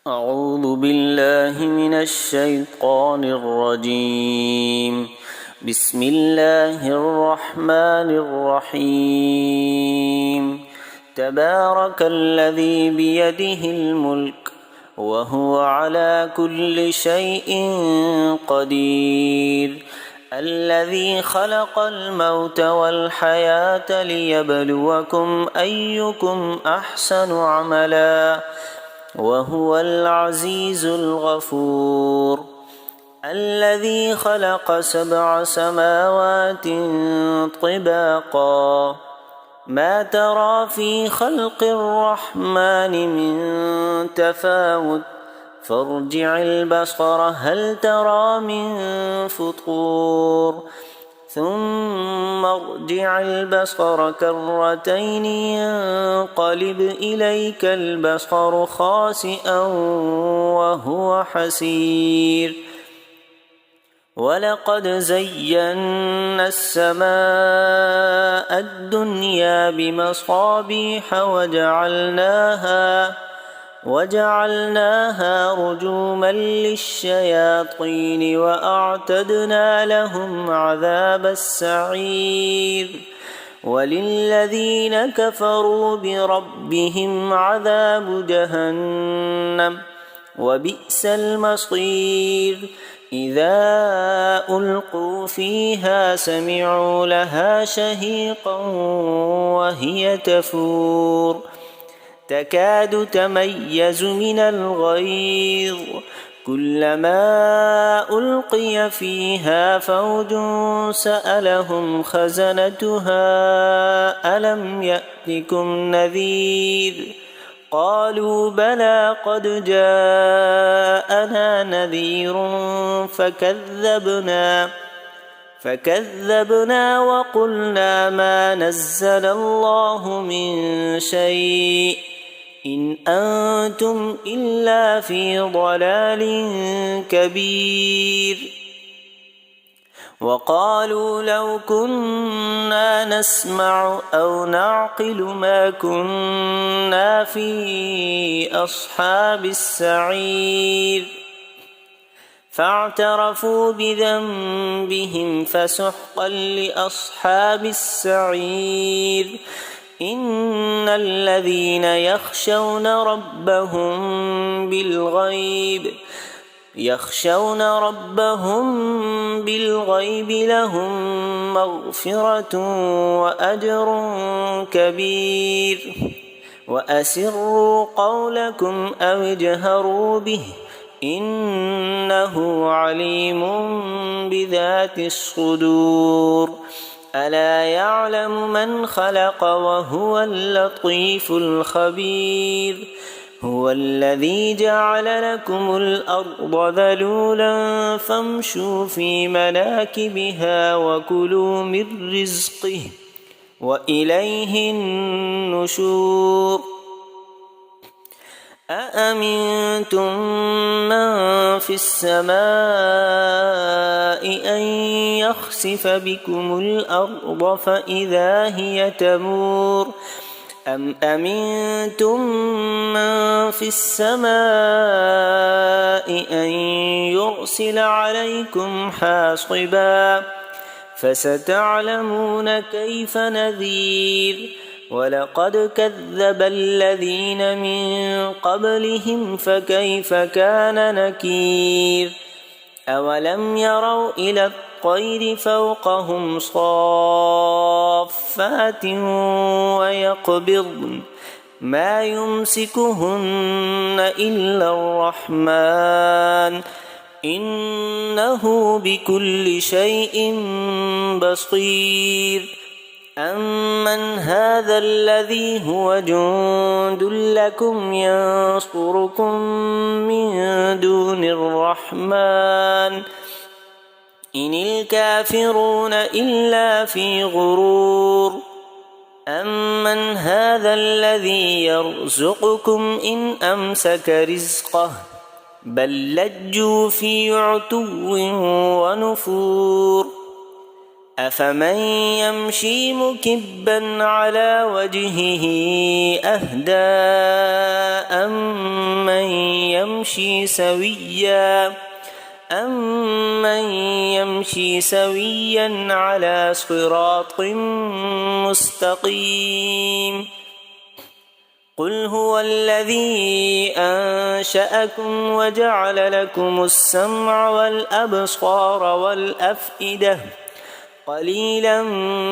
أعوذ بالله من الشيطان الرجيم. بسم الله الرحمن الرحيم. تبارك الذي بيده الملك وهو على كل شيء قدير. الذي خلق الموت والحياة ليبلوكم أيكم أحسن عملا وهو العزيز الغفور. الذي خلق 7 سماوات طباقا ما ترى في خلق الرحمن من تفاوت فارجع البصر هل ترى من فطور ثم ارجع البصر كرتين ينقلب إليك البصر خاسئا وهو حسير. ولقد زينا السماء الدنيا بمصابيح وجعلناها رجوما للشياطين وأعتدنا لهم عذاب السعير. وللذين كفروا بربهم عذاب جهنم وبئس المصير. إذا ألقوا فيها سمعوا لها شهيقا وهي تفور تكاد تميز من الغيظ كلما ألقي فيها فوج سألهم خزنتها ألم يأتكم نذير قالوا بلى قد جاءنا نذير فكذبنا وقلنا ما نزل الله من شيء إن أنتم إلا في ضلال كبير. وقالوا لو كنا نسمع أو نعقل ما كنا في أصحاب السعير فاعترفوا بذنبهم فسحقا لأصحاب السعير. إن الذين يخشون ربهم بالغيب لهم مغفرة وأجر كبير. وأسروا قولكم أو اجهروا به إنه عليم بذات الصدور. ألا يعلم من خلق وهو اللطيف الخبير. هو الذي جعل لكم الأرض ذلولا فامشوا في مناكبها وكلوا من رزقه وإليه النشور. أأمنتم من في السماء أن يخسف بكم الأرض فإذا هي تمور أم أمنتم من في السماء أن يرسل عليكم حاصبا فستعلمون كيف نذير. ولقد كذب الذين من قبلهم فكيف كان نكير. أولم يروا إلى الطير فوقهم صافات ويقبضن ما يمسكهن إلا الرحمن إنه بكل شيء بصير. أمن هذا الذي هو جند لكم ينصركم من دون الرحمن إن الكافرون إلا في غرور. أمن هذا الذي يرزقكم إن أمسك رزقه بل لجوا في عتو ونفور. أفمن يمشي مكبا على وجهه أهدى أمن يمشي سويا على صراط مستقيم قل هو الذي أنشأكم وجعل لكم السمع والأبصار والأفئدة قليلا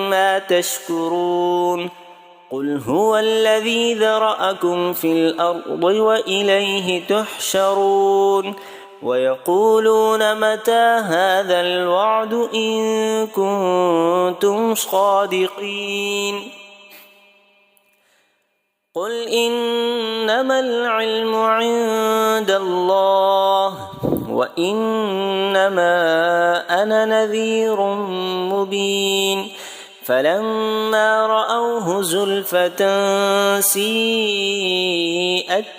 ما تشكرون قل هو الذي ذرأكم في الأرض وإليه تحشرون ويقولون متى هذا الوعد إن كنتم صادقين قل إنما العلم عند الله وإنما أنا نذير مبين فلما رأوه زلفة سيئت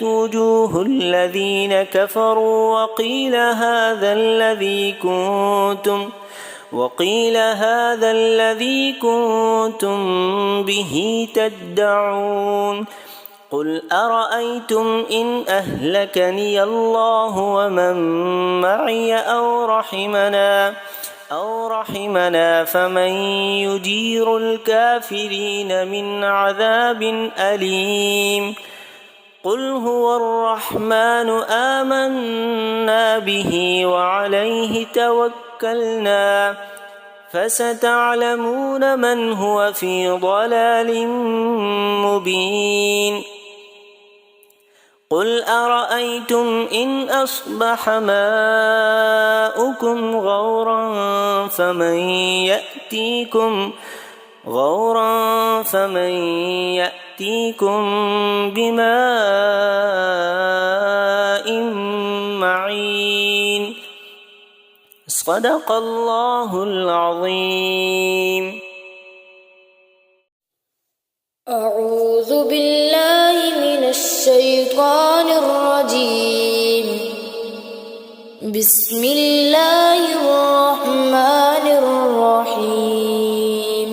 وجوه الذين كفروا وقيل هذا الذي كنتم به تدعون قل أرأيتم إن أهلكني الله ومن معي أو رحمنا فمن يجير الكافرين من عذاب أليم قل هو الرحمن آمنا به وعليه توكلنا فستعلمون من هو في ضلال مبين قل أرأيتم إن أصبح ماؤكم غورا فمن يأتيكم بماء معين صدق الله العظيم. أعوذ بالله من الشيطان الرجيم. بسم الله الرحمن الرحيم.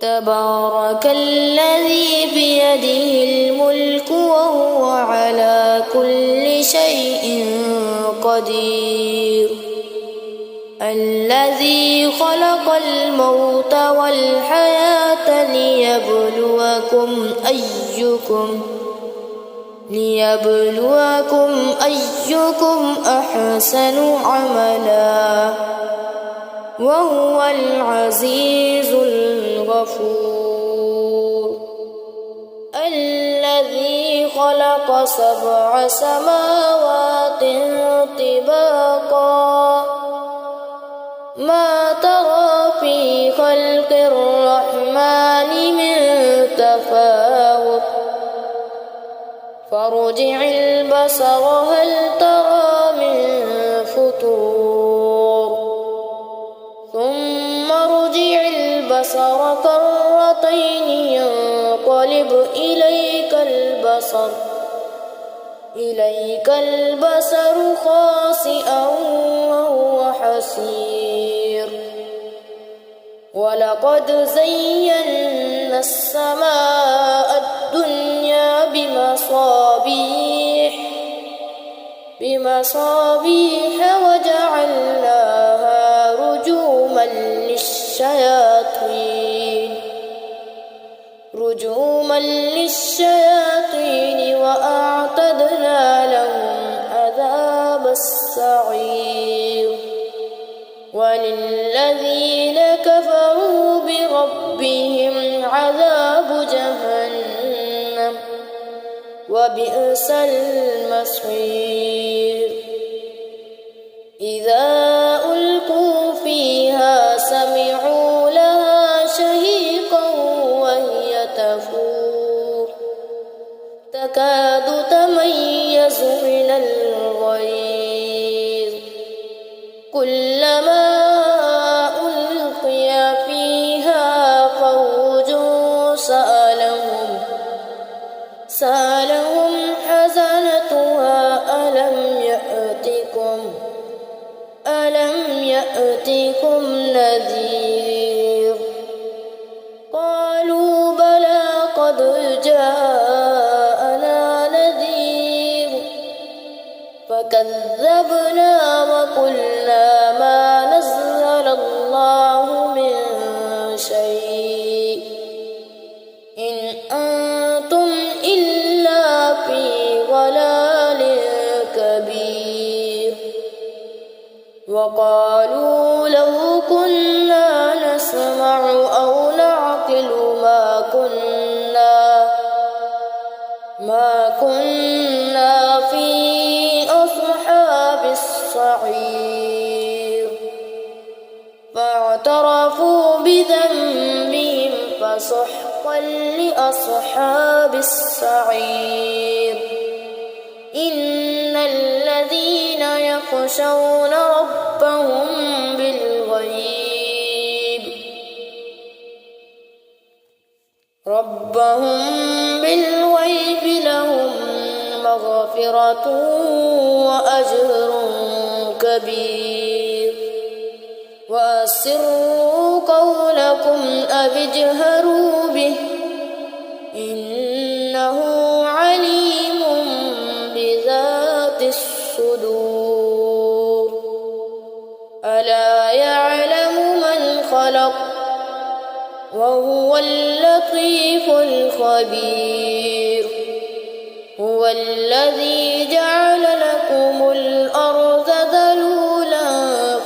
تبارك الذي بيده الملك وهو على كل شيء قدير. الذي خلق الموت والحياة ليبلوكم أيكم أحسن عملا وهو العزيز الغفور. الذي خلق 7 سماوات طباقا ما ترى في خلق الرحمن من تفاوت فارجع البصر هل ترى من فطور ثم ارجع البصر كرتين ينقلب إليك البصر خاسئا وهو حسير. ولقد زينا السماء الدنيا بمصابيح وجعلناها رجوما للشياطين وأعتدنا لهم عذاب السعير. وللذين كفروا بربهم عذاب جهنم وبئس المصير. إذا ألقوا فيها سمعوا لها شهيقا وهي تفور تكاد تميز من الغيظ كلما ألقي فيها فوج سألهم حزنتها ألم يأتكم نذير. فكذبنا وقلنا ما نزل الله من شيء إن أنتم إلا في ضلال كبير وقالوا لو كنا نسمع أو نعقل ما كنا في أصحاب السعير فاعترفوا بذنبهم فسحقا لأصحاب السعير إن الذين يخشون ربهم بالغيب لهم مغفرة وأجر كبير وأسروا قولكم أو اجهروا به إنه عليم بذات الصدور ألا يعلم من خلق وهو اللطيف الخبير هو الذي جعل لكم الأرض ذلولا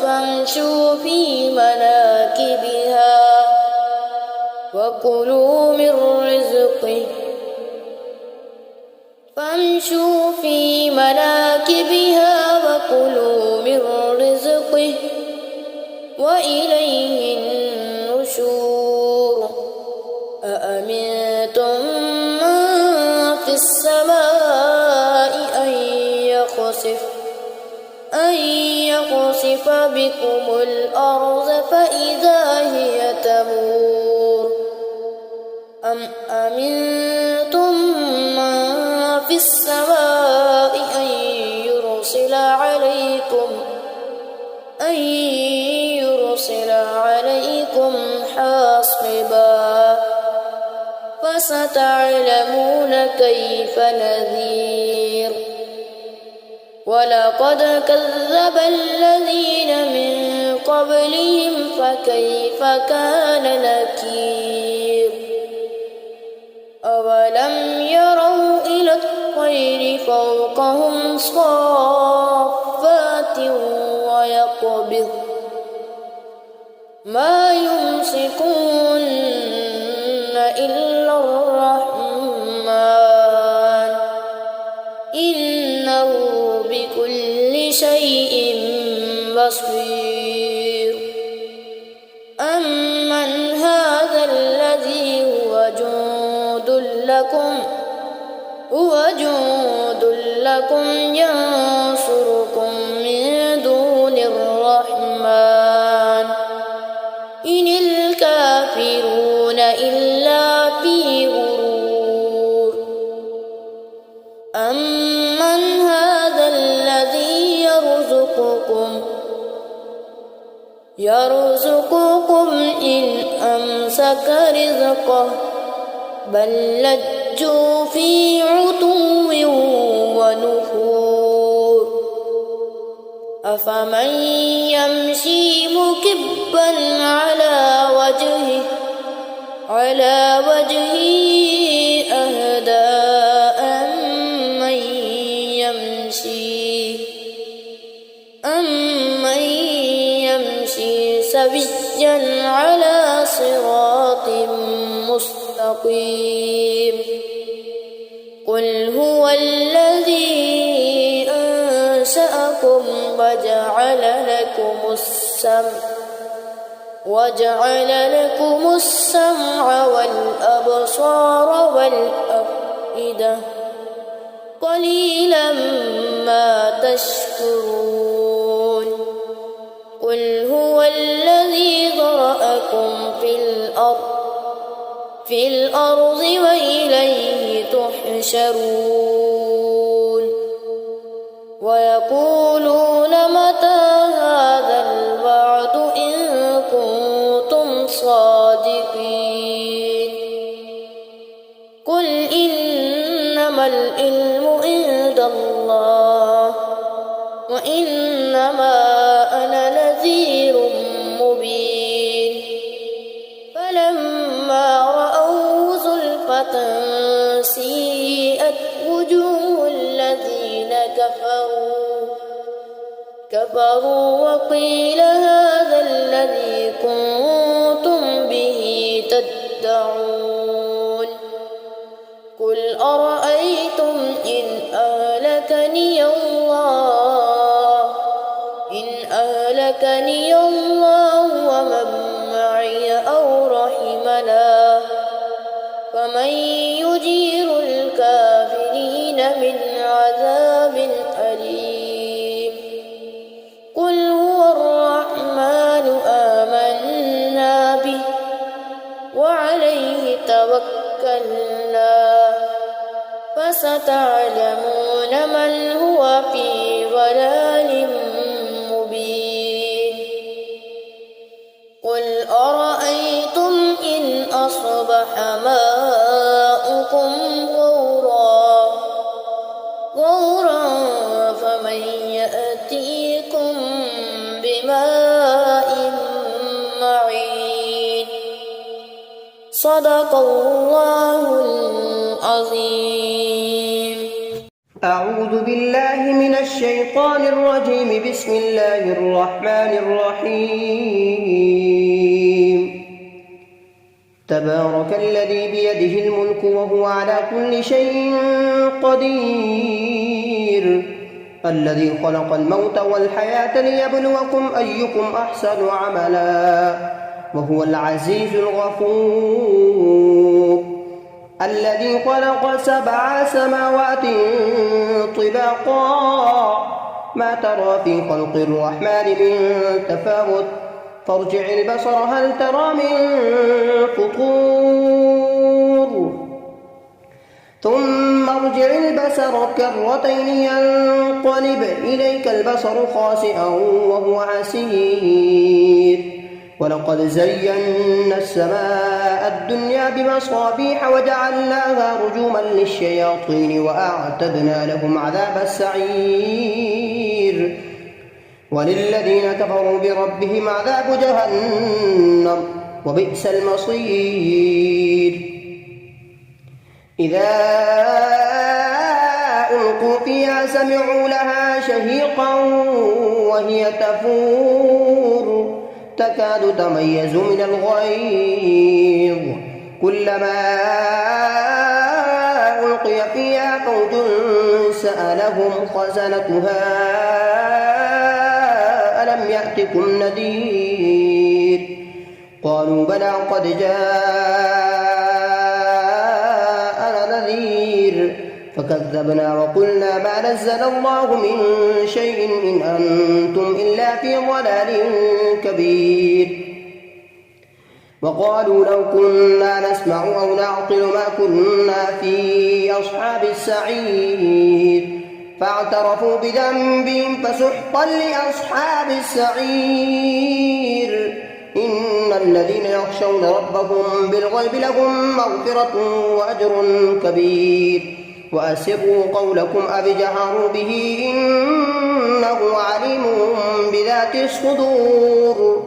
فامشوا في مناكبها وكلوا من رزقه وإليه النشور أأمنتم من في السماء أن يخسف بكم الأرض فإذا هي تمور أم أمنتم من في السماء أن يرسل عليكم حاصبا فستعلمون كيف نذير ولقد كذب الذين من قبلهم فكيف كان نكير أولم يروا إلى الطير فوقهم صافات ويقبض ما يمسكون إلا الرحمن إنه بكل شيء بصير أمن هذا الذي هو جند لكم ينصركم من دون الرحمن إن الكافرون إلا في غرور أمن هذا الذي يرزقكم إن أمسك رزقه بل لجوا في عتو ونفور أفمن يمشي مكبا على وجهه أهدى أمن يمشي سويا على صراط مستقيم قل هو الذي أنشأكم وجعل لكم السمع والأبصار والأفئدة قليلا ما تشكرون قل هو الذي ذرأكم في الأرض وإليه تحشرون ويقولون متى هذا الوعد إن كنتم صادقين قل إنما العلم عند الله وإنما أنا نذير مبين فلما رأوه زلفة سيئت وجوه الذين كفروا وقيل هذا الذي كنتم به تدعون قل أرأيتم إن أهلكني الله ومن معي أو رحمنا فمن يجير الكافرين من عذاب أليم قل هو الرحمن آمنا به وعليه توكلنا فستعلمون من هو في ضلال مبين قل أرأيتم إن أصبح ماؤكم غورا فمن يأتيكم بماء معين صدق الله العظيم. أعوذ بالله من الشيطان الرجيم. بسم الله الرحمن الرحيم. تبارك الذي بيده الملك وهو على كل شيء قدير الذي خلق الموت والحياة ليبلوكم أيكم أحسن عملا وهو العزيز الغفور الذي خلق 7 سماوات طباقا ما ترى في خلق الرحمن من تفاوت فارجع البصر هل ترى من فطور ثم ارجع البصر كرتين ينقلب إليك البصر خاسئا وهو حسير ولقد زينا السماء الدنيا بمصابيح وجعلناها رجوما للشياطين وأعتدنا لهم عذاب السعير وللذين كفروا بربهم عذاب جهنم وبئس المصير إذا ألقوا فيها سمعوا لها شهيقا وهي تفور تكاد تميز من الغيظ كلما ألقي فيها فوج سألهم خزنتها ألم يأتكم نذير قالوا بلى قد جاءنا نذير فكذبنا وقلنا ما نزل الله من شيء إن أنتم إلا في ضلال كبير وقالوا لو كنا نسمع أو نعقل ما كنا في أصحاب السعير فاعترفوا بذنبهم فسحقا لأصحاب السعير إن الذين يخشون ربهم بالغيب لهم مغفرة وأجر كبير وأسروا قولكم أو اجهروا به إنه عليم بذات الصدور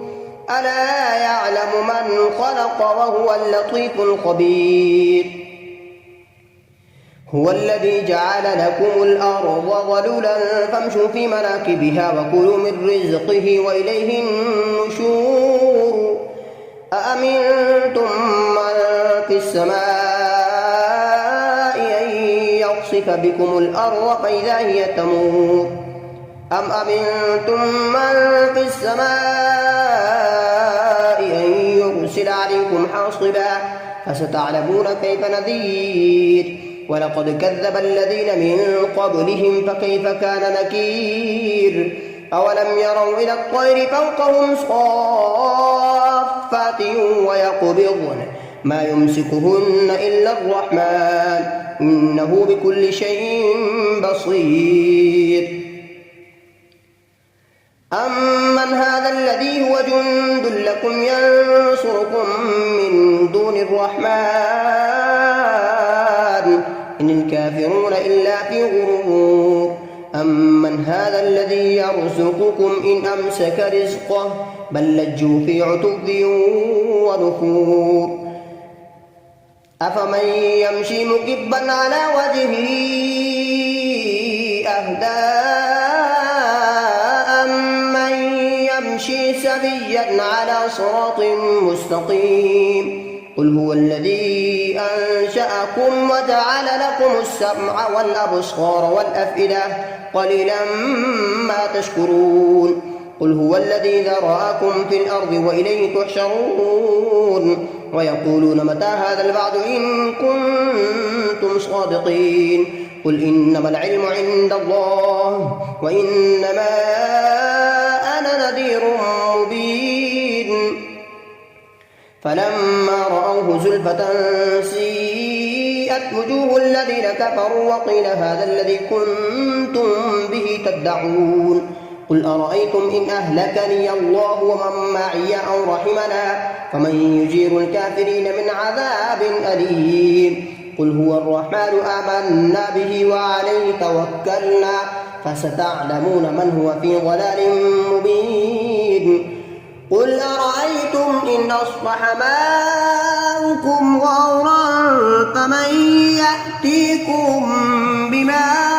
ألا يعلم من خلق وهو اللطيف الخبير هو الذي جعل لكم الأرض ظلولا فامشوا في مناكبها وكلوا من رزقه وإليه النشور أأمنتم من في السماء أن يخسف بكم الأرض فإذا هي تمور أم أمنتم من في السماء أن يرسل عليكم حاصبا فستعلمون كيف نذير ولقد كذب الذين من قبلهم فكيف كان نكير أولم يروا إلى الطير فوقهم صافات ويقبضن ما يمسكهن إلا الرحمن إنه بكل شيء بصير أمن هذا الذي هو جند لكم ينصركم من دون الرحمن إن الكافرون إلا في غرور أمن من هذا الذي يرزقكم إن أمسك رزقه بل لجوا في عتو ونفور أفمن يمشي مكبا على وجهه أهدى أمن يمشي سويا على صراط مستقيم قل هو الذي أنشأكم وجعل لكم السمع والأبصار والأفئدة قليلا ما تشكرون قل هو الذي ذرأكم في الأرض وإليه تحشرون ويقولون متى هذا الوعد إن كنتم صادقين قل إنما العلم عند الله وإنما أنا نذير مبين فلما رأوه زلفة سيئت وجوه الذين كفروا وقيل هذا الذي كنتم به تدعون قل أرأيتم إن أهلكني الله ومن معي أو رحمنا فمن يجير الكافرين من عذاب أليم قل هو الرحمن آمنا به وعليه توكلنا فستعلمون من هو في ضلال مبين قل أرأيتم إن أصبح ماؤكم غورا فمن يأتيكم بماء